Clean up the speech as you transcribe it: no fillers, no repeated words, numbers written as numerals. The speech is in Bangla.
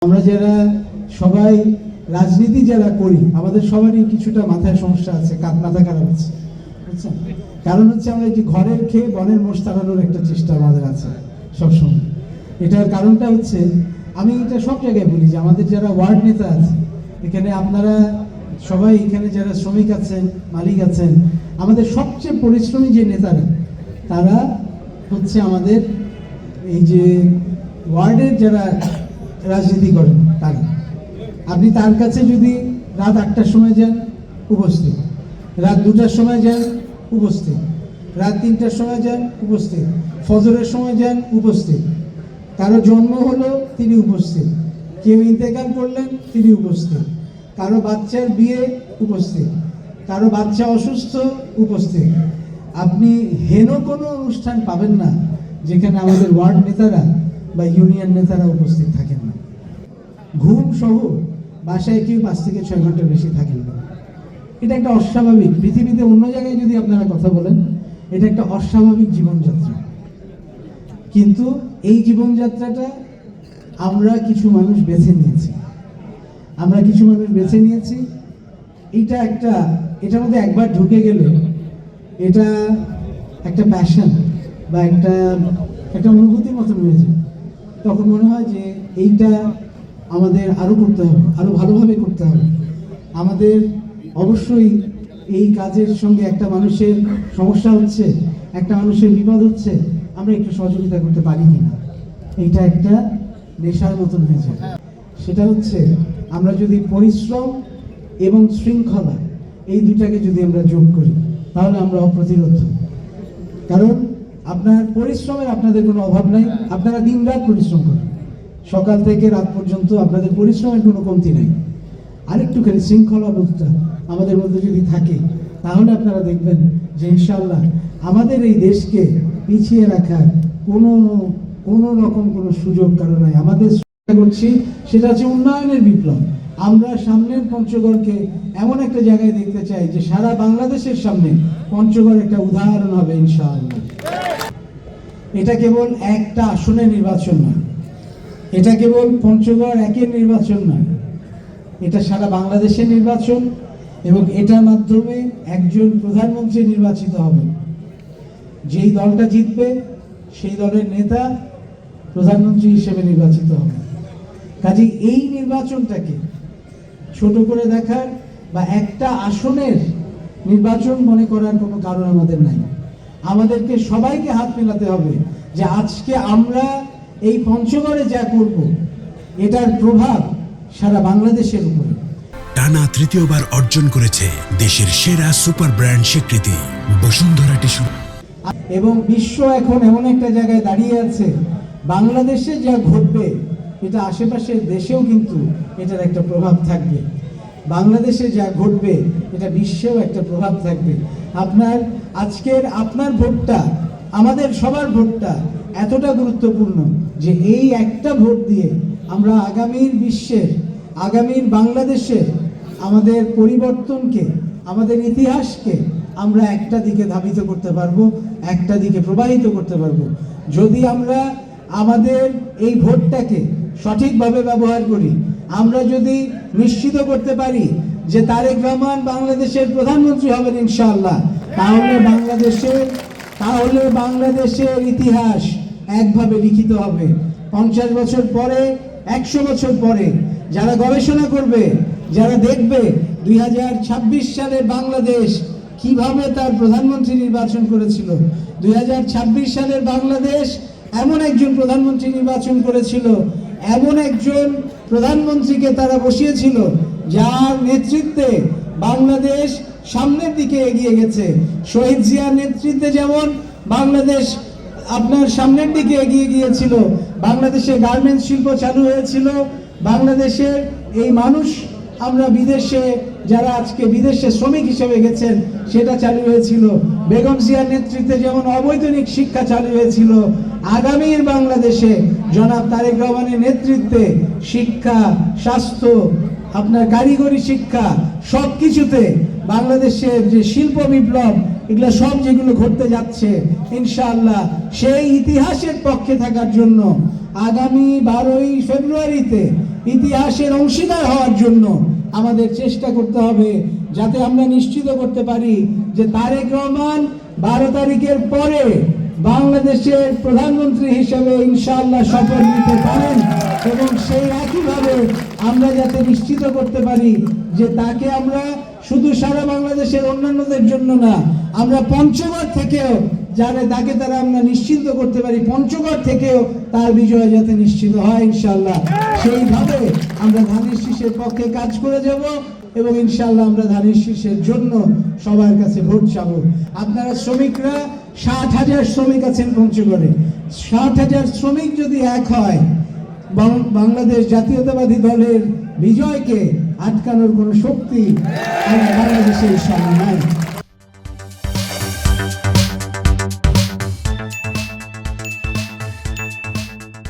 আমরা যারা সবাই রাজনীতি যারা করি আমাদের সবারই কিছুটা মাথায় সমস্যা আছে, মাথা খারাপ আছে, বুঝছেন? কারণ হচ্ছে আমরা এই যে ঘরের খেয়ে বনের মোষ তাড়ানোর একটা চেষ্টা আমাদের আছে সবসময়। এটার কারণটা হচ্ছে, আমি এটা সব জায়গায় বলি যে আমাদের যারা ওয়ার্ড নেতা আছে এখানে, আপনারা সবাই এখানে যারা শ্রমিক আছেন, মালিক আছেন, আমাদের সবচেয়ে পরিশ্রমী যে নেতারা তারা হচ্ছে আমাদের এই যে ওয়ার্ডের যারা রাজনীতি করেন তারা। আপনি তার কাছে যদি রাত 8টার সময় যান উপস্থিত, রাত 2টার সময় যান উপস্থিত, রাত 3টার সময় যান উপস্থিত, ফজরের সময় যান উপস্থিত, কারো জন্ম হলো তিনি উপস্থিত, কেউ ইন্তেকাল করলেন তিনি উপস্থিত, কারো বাচ্চার বিয়ে উপস্থিত, কারো বাচ্চা অসুস্থ উপস্থিত। আপনি হেন কোনো অনুষ্ঠান পাবেন না যেখানে আমাদের ওয়ার্ড নেতারা বা ইউনিয়ন নেতারা উপস্থিত থাকেন না। ঘুম সহ বাসায় কেউ 5 থেকে 6 ঘন্টা বেশি থাকেন না। এটা একটা অস্বাভাবিক, পৃথিবীতে অন্য জায়গায় যদি আপনারা কথা বলেন এটা একটা অস্বাভাবিক জীবনযাত্রা। কিন্তু এই জীবনযাত্রাটা আমরা কিছু মানুষ বেছে নিয়েছি, এটার মধ্যে একবার ঢুকে গেলে এটা একটা প্যাশন বা একটা অনুভূতির মতন হয়ে যায়। তখন মনে হয় যে এইটা আমাদের আরো করতে হবে, আরো ভালোভাবে করতে হবে। আমাদের অবশ্যই এই কাজের সঙ্গে একটা মানুষের সমস্যা হচ্ছে, একটা মানুষের বিপদ হচ্ছে, আমরা একটু সহযোগিতা করতে পারি কিনা, এইটা একটা নেশার মতন হয়ে যায়। সেটা হচ্ছে আমরা যদি পরিশ্রম এবং শৃঙ্খলা এই দুটাকে যদি আমরা যোগ করি তাহলে আমরা অপ্রতিরোধ। কারণ আপনার পরিশ্রমের আপনাদের কোনো অভাব নাই, আপনারা দিন রাত পরিশ্রম করেন, সকাল থেকে রাত পর্যন্ত আপনাদের পরিশ্রমের কোনো কমতি নাই। আরেকটুখানি শৃঙ্খলাবোধটা আমাদের মধ্যে যদি থাকে তাহলে আপনারা দেখবেন যে ইনশাআল্লাহ আমাদের এই দেশকে পিছিয়ে রাখার কোনো রকম কোনো সুযোগ কারণ নাই। আমাদের করছি সেটা হচ্ছে উন্নয়নের বিপ্লব। আমরা সামনের পঞ্চগড়কে এমন একটা জায়গায় দেখতে চাই যে সারা বাংলাদেশের সামনে পঞ্চগড় একটা উদাহরণ হবে ইনশাআল্লাহ। এটা কেবল একটা আসনের নির্বাচন নয়, এটা কেবল পঞ্চগড় একের নির্বাচন নয়, এটা সারা বাংলাদেশের নির্বাচন। এবং এটার মাধ্যমে একজন প্রধানমন্ত্রী নির্বাচিত হবে, যেই দলটা জিতবে সেই দলের নেতা প্রধানমন্ত্রী হিসেবে নির্বাচিত হবে। কাজেই এই নির্বাচনটাকে ছোট করে দেখার বা একটা আসনের নির্বাচন মনে করার কোনো কারণ আমাদের নাই। আমাদেরকে সবাইকে হাত মেলাতে হবে যে আজকে আমরা এই পঞ্চগড়ে যা করব এটার প্রভাব সারা বাংলাদেশের উপরে। টানা তৃতীয়বার অর্জন করেছে দেশের সেরা সুপার ব্র্যান্ড স্বীকৃতি বসুন্ধরা টিস্যু। এবং বিশ্ব এখন এমন একটা জায়গায় দাঁড়িয়ে আছে, বাংলাদেশে যা ঘটবে এটা আশেপাশের দেশেও কিন্তু এটার একটা প্রভাব থাকবে। বাংলাদেশে যা ঘটবে এটা বিশ্বেও একটা প্রভাব থাকবে। আপনার ভোটটা, আমাদের সবার ভোটটা এতটা গুরুত্বপূর্ণ যে এই একটা ভোট দিয়ে আমরা আগামীর বিশ্বের, আগামীর বাংলাদেশের আমাদের পরিবর্তনকে, আমাদের ইতিহাসকে আমরা একটা দিকে ধাবিত করতে পারবো, একটা দিকে প্রবাহিত করতে পারবো। যদি আমরা আমাদের এই ভোটটাকে সঠিকভাবে ব্যবহার করি, আমরা যদি নিশ্চিত করতে পারি যে তারেক রহমান বাংলাদেশের প্রধানমন্ত্রী হবেন ইনশাআল্লাহ, তাহলে বাংলাদেশের ইতিহাস একভাবে লিখিত হবে। 50 বছর পরে, 100 বছর পরে যারা গবেষণা করবে, যারা দেখবে 2026 সালে বাংলাদেশ কিভাবে তার প্রধানমন্ত্রী নির্বাচন করেছিল, 2026 সালের বাংলাদেশ এমন একজন প্রধানমন্ত্রী নির্বাচন করেছিল, এমন একজন প্রধানমন্ত্রীকে তারা বসিয়েছিল যার নেতৃত্বে বাংলাদেশ সামনের দিকে এগিয়ে গেছে। শহীদ জিয়ার নেতৃত্বে যেমন বাংলাদেশ আপনার সামনের দিকে এগিয়ে গিয়েছিল, বাংলাদেশে গার্মেন্টস শিল্প চালু হয়েছিল, বাংলাদেশের এই মানুষ, আমরা বিদেশে যারা আজকে বিদেশে শ্রমিক হিসেবে গেছেন সেটা চালু হয়েছিল, বেগম জিয়ার নেতৃত্বে যেমন অবৈতনিক শিক্ষা চালু হয়েছিল, আগামীর বাংলাদেশে জনাব তারেক রহমানের নেতৃত্বে শিক্ষা, স্বাস্থ্য, আপনার কারিগরি শিক্ষা সব কিছুতে বাংলাদেশের যে শিল্প বিপ্লব, এগুলো সব যেগুলো ঘটতে যাচ্ছে ইনশাআল্লাহ সেই ইতিহাসের পক্ষে থাকার জন্য আগামী 12ই ফেব্রুয়ারিতে ইতিহাসের অংশীদার হওয়ার জন্য আমাদের চেষ্টা করতে হবে, যাতে আমরা নিশ্চিত করতে পারি যে তারেক রহমান 12 তারিখের পরে বাংলাদেশের প্রধানমন্ত্রী হিসেবে ইনশাআল্লাহ শপথ নিতে পারেন, এবং সেই একইভাবে আমরা যাতে নিশ্চিত করতে পারি যে তাকে আমরা শুধু সারা বাংলাদেশের অন্যান্যদের জন্য না, আমরা পঞ্চগড় থেকেও তাকে আমরা নিশ্চিন্ত করতে পারি, পঞ্চগড় থেকেও তার বিজয় যাতে নিশ্চিত হয় ইনশাআল্লাহ। সেইভাবে আমরা ধানের শীষের পক্ষে কাজ করে যাব এবং ইনশাআল্লাহ আমরা ধানের শীষের জন্য সবার কাছে ভোট চাবো। আপনারা শ্রমিকরা 60,000 শ্রমিক আছেন পঞ্চগড়ে, 60,000 শ্রমিক যদি এক হয়, বাংলাদেশ জাতীয়তাবাদী দলের বিজয়কে আটকানোর কোনো শক্তি বাংলাদেশের সামনে নাই।